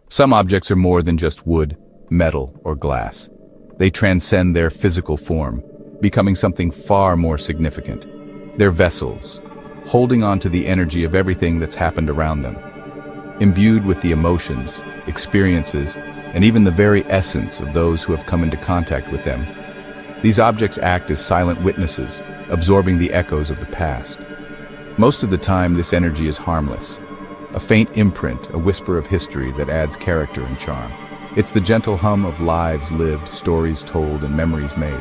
Some objects are more than just wood, metal, or glass. They transcend their physical form, becoming something far more significant. They're vessels, holding on to the energy of everything that's happened around them. Imbued with the emotions, experiences, and even the very essence of those who have come into contact with them. These objects act as silent witnesses, absorbing the echoes of the past. Most of the time, this energy is harmless. A faint imprint, a whisper of history that adds character and charm. It's the gentle hum of lives lived, stories told, and memories made.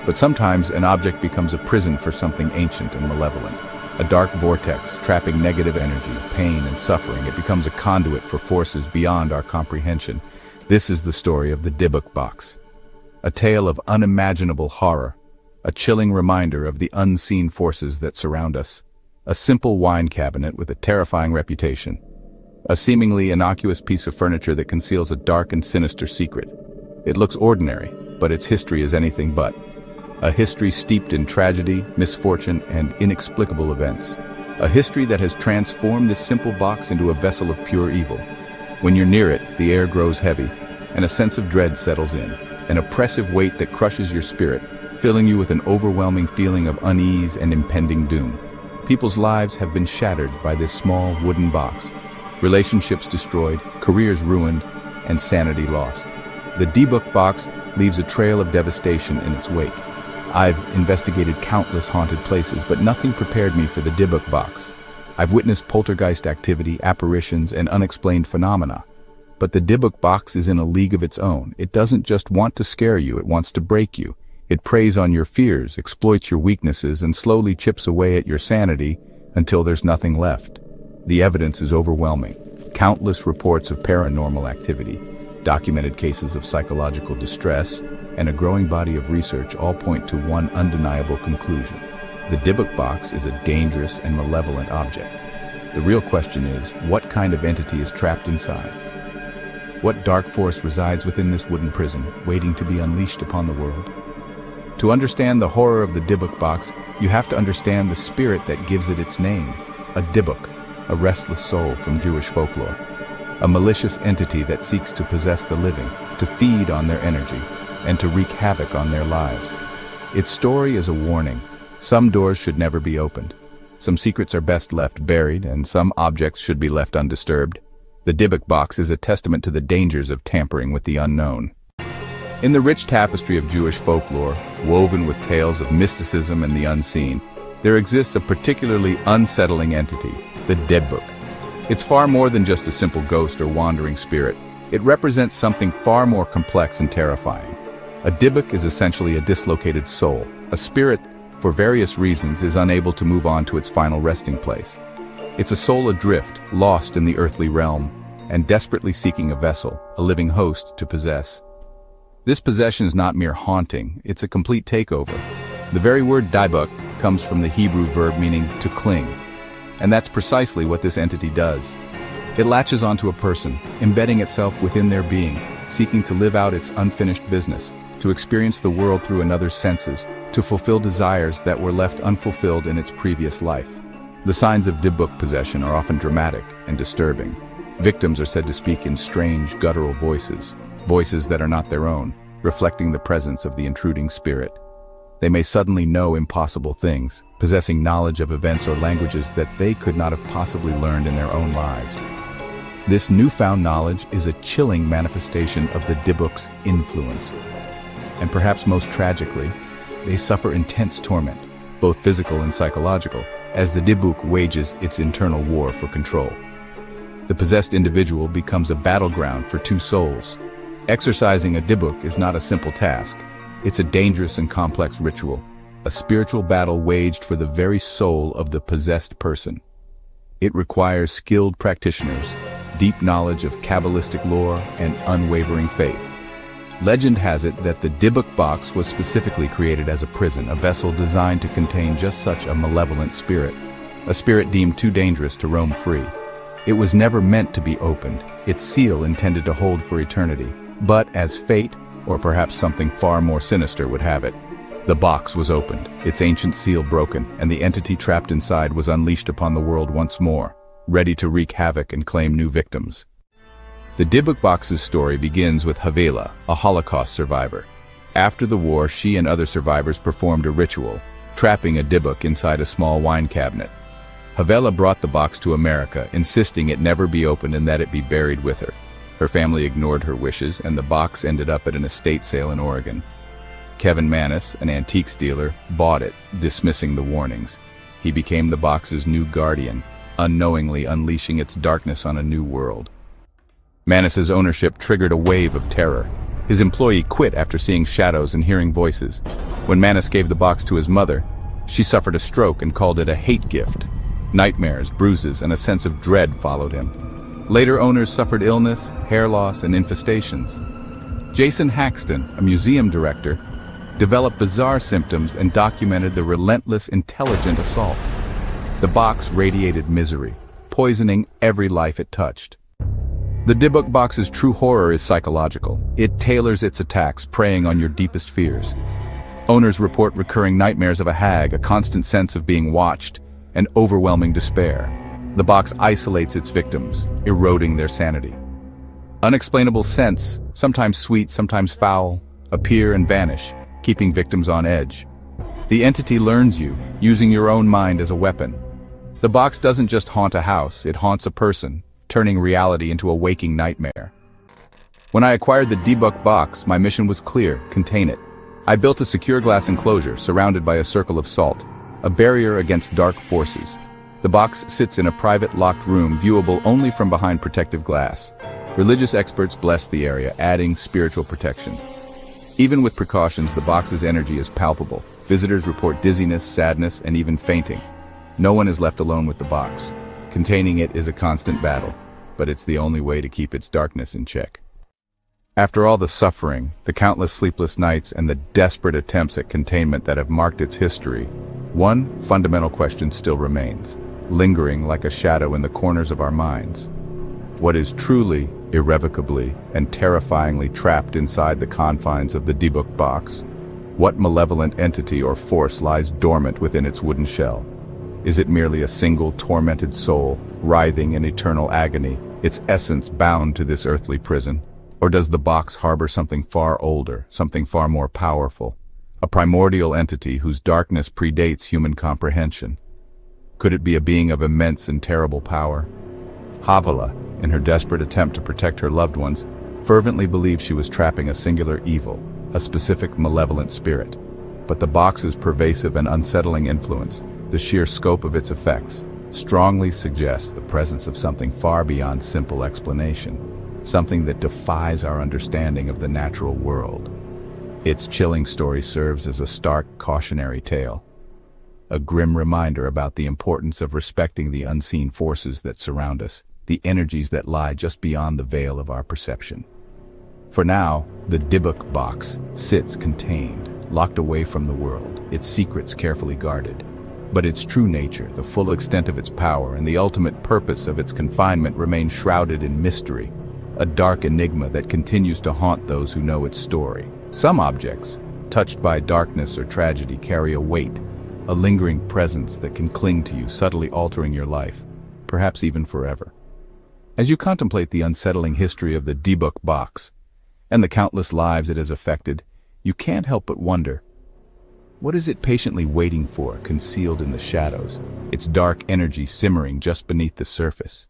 But sometimes an object becomes a prison for something ancient and malevolent. A dark vortex, trapping negative energy, pain, and suffering. It becomes a conduit for forces beyond our comprehension. This is the story of the Dybbuk Box. A tale of unimaginable horror, a chilling reminder of the unseen forces that surround us. A simple wine cabinet with a terrifying reputation. A seemingly innocuous piece of furniture that conceals a dark and sinister secret. It looks ordinary, but its history is anything but. A history steeped in tragedy, misfortune, and inexplicable events. A history that has transformed this simple box into a vessel of pure evil. When you're near it, the air grows heavy, and a sense of dread settles in. An oppressive weight that crushes your spirit, filling you with an overwhelming feeling of unease and impending doom. People's lives have been shattered by this small wooden box. Relationships destroyed, careers ruined, and sanity lost. The Dybbuk Box leaves a trail of devastation in its wake. I've investigated countless haunted places, but nothing prepared me for the Dybbuk Box. I've witnessed poltergeist activity, apparitions, and unexplained phenomena. But the Dybbuk Box is in a league of its own. It doesn't just want to scare you, it wants to break you. It preys on your fears, exploits your weaknesses, and slowly chips away at your sanity until there's nothing left. The evidence is overwhelming. Countless reports of paranormal activity, documented cases of psychological distress, and a growing body of research all point to one undeniable conclusion. The Dybbuk Box is a dangerous and malevolent object. The real question is, what kind of entity is trapped inside? What dark force resides within this wooden prison, waiting to be unleashed upon the world? To understand the horror of the Dybbuk Box, you have to understand the spirit that gives it its name. A Dybbuk, a restless soul from Jewish folklore. A malicious entity that seeks to possess the living, to feed on their energy, and to wreak havoc on their lives. Its story is a warning. Some doors should never be opened. Some secrets are best left buried, and some objects should be left undisturbed. The Dybbuk Box is a testament to the dangers of tampering with the unknown. In the rich tapestry of Jewish folklore, woven with tales of mysticism and the unseen, there exists a particularly unsettling entity, the Dybbuk. It's far more than just a simple ghost or wandering spirit. It represents something far more complex and terrifying. A Dybbuk is essentially a dislocated soul, a spirit that, for various reasons, is unable to move on to its final resting place. It's a soul adrift, lost in the earthly realm, and desperately seeking a vessel, a living host to possess. This possession is not mere haunting, it's a complete takeover. The very word Dybbuk comes from the Hebrew verb meaning to cling. And that's precisely what this entity does. It latches onto a person, embedding itself within their being, seeking to live out its unfinished business, to experience the world through another's senses, to fulfill desires that were left unfulfilled in its previous life. The signs of Dybbuk possession are often dramatic and disturbing. Victims are said to speak in strange, guttural voices that are not their own, reflecting the presence of the intruding spirit. They may suddenly know impossible things, possessing knowledge of events or languages that they could not have possibly learned in their own lives. This newfound knowledge is a chilling manifestation of the Dybbuk's influence. And perhaps most tragically, they suffer intense torment, both physical and psychological, as the Dybbuk wages its internal war for control. The possessed individual becomes a battleground for two souls. Exorcising a Dybbuk is not a simple task. It's a dangerous and complex ritual, a spiritual battle waged for the very soul of the possessed person. It requires skilled practitioners, deep knowledge of Kabbalistic lore, and unwavering faith. Legend has it that the Dybbuk Box was specifically created as a prison, a vessel designed to contain just such a malevolent spirit, a spirit deemed too dangerous to roam free. It was never meant to be opened, its seal intended to hold for eternity. But as fate, or perhaps something far more sinister, would have it, the box was opened, its ancient seal broken, and the entity trapped inside was unleashed upon the world once more, ready to wreak havoc and claim new victims. The Dybbuk Box's story begins with Havela, a Holocaust survivor. After the war, she and other survivors performed a ritual, trapping a Dybbuk inside a small wine cabinet. Havela brought the box to America, insisting it never be opened and that it be buried with her. Her family ignored her wishes, and the box ended up at an estate sale in Oregon. Kevin Manis, an antiques dealer, bought it, dismissing the warnings. He became the box's new guardian, unknowingly unleashing its darkness on a new world. Manis's ownership triggered a wave of terror. His employee quit after seeing shadows and hearing voices. When Manis gave the box to his mother, she suffered a stroke and called it a hate gift. Nightmares, bruises, and a sense of dread followed him. Later owners suffered illness, hair loss, and infestations. Jason Haxton, a museum director, developed bizarre symptoms and documented the relentless, intelligent assault. The box radiated misery, poisoning every life it touched. The Dybbuk Box's true horror is psychological. It tailors its attacks, preying on your deepest fears. Owners report recurring nightmares of a hag, a constant sense of being watched, and overwhelming despair. The box isolates its victims, eroding their sanity. Unexplainable scents, sometimes sweet, sometimes foul, appear and vanish, keeping victims on edge. The entity learns you, using your own mind as a weapon. The box doesn't just haunt a house, it haunts a person, turning reality into a waking nightmare. When I acquired the Dybbuk Box, my mission was clear: contain it. I built a secure glass enclosure surrounded by a circle of salt, a barrier against dark forces. The box sits in a private locked room viewable only from behind protective glass. Religious experts bless the area, adding spiritual protection. Even with precautions, the box's energy is palpable. Visitors report dizziness, sadness, and even fainting. No one is left alone with the box. Containing it is a constant battle, but it's the only way to keep its darkness in check. After all the suffering, the countless sleepless nights, and the desperate attempts at containment that have marked its history, one fundamental question still remains, lingering like a shadow in the corners of our minds. What is truly, irrevocably, and terrifyingly trapped inside the confines of the Dybbuk Box? What malevolent entity or force lies dormant within its wooden shell? Is it merely a single tormented soul, writhing in eternal agony, its essence bound to this earthly prison? Or does the box harbor something far older, something far more powerful? A primordial entity whose darkness predates human comprehension? Could it be a being of immense and terrible power? Havela, in her desperate attempt to protect her loved ones, fervently believed she was trapping a singular evil, a specific malevolent spirit. But the box's pervasive and unsettling influence, the sheer scope of its effects, strongly suggests the presence of something far beyond simple explanation, something that defies our understanding of the natural world. Its chilling story serves as a stark cautionary tale, a grim reminder about the importance of respecting the unseen forces that surround us, the energies that lie just beyond the veil of our perception. For now, the Dybbuk Box sits contained, locked away from the world, its secrets carefully guarded. But its true nature, the full extent of its power, and the ultimate purpose of its confinement remain shrouded in mystery, a dark enigma that continues to haunt those who know its story. Some objects, touched by darkness or tragedy, carry a weight, a lingering presence that can cling to you, subtly altering your life, perhaps even forever. As you contemplate the unsettling history of the Dybbuk Box, and the countless lives it has affected, you can't help but wonder, what is it patiently waiting for, concealed in the shadows, its dark energy simmering just beneath the surface?